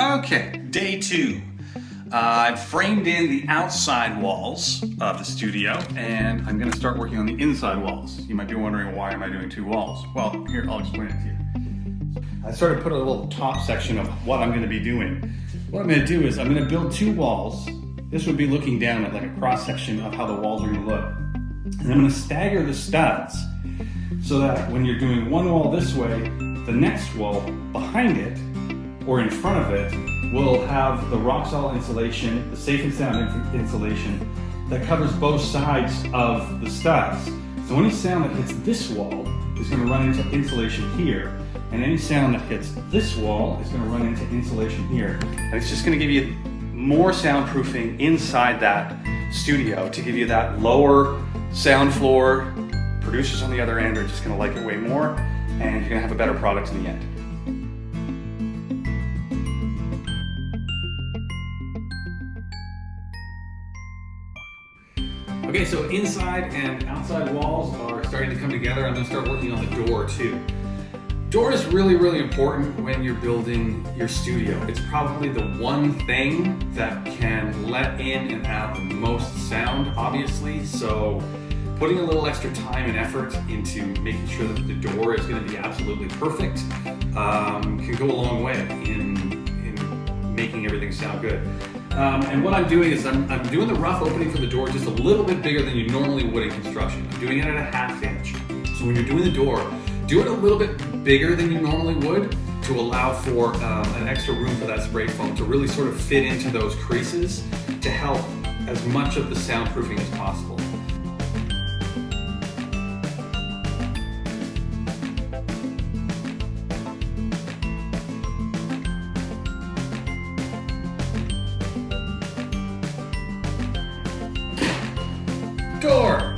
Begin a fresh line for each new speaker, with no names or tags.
Okay, day 2. I've framed in the outside walls of the studio, and I'm going to start working on the inside walls. You might be wondering, why am I doing 2 walls? Well, here, I'll explain it to you. I sort of put a little top section of what I'm going to be doing. What I'm going to do is I'm going to build 2 walls. This would be looking down at like a cross section of how the walls are going to look. And I'm going to stagger the studs so that when you're doing one wall this way, the next wall behind it or in front of it will have the rock solid insulation, the safe and sound insulation that covers both sides of the studs. So any sound that hits this wall is going to run into insulation here, and any sound that hits this wall is going to run into insulation here. And it's just going to give you more soundproofing inside that studio to give you that lower sound floor. Producers on the other end are just going to like it way more, and you're going to have a better product in the end. Okay, so inside and outside walls are starting to come together. I'm going to start working on the door too. Door is really, really important when you're building your studio. It's probably the one thing that can let in and out the most sound, obviously. So putting a little extra time and effort into making sure that the door is going to be absolutely perfect can go a long way in making everything sound good. And what I'm doing is I'm doing the rough opening for the door just a little bit bigger than you normally would in construction. I'm doing it at a 1/2 inch. So when you're doing the door, do it a little bit bigger than you normally would to allow for an extra room for that spray foam to really sort of fit into those creases to help as much of the soundproofing as possible. Door!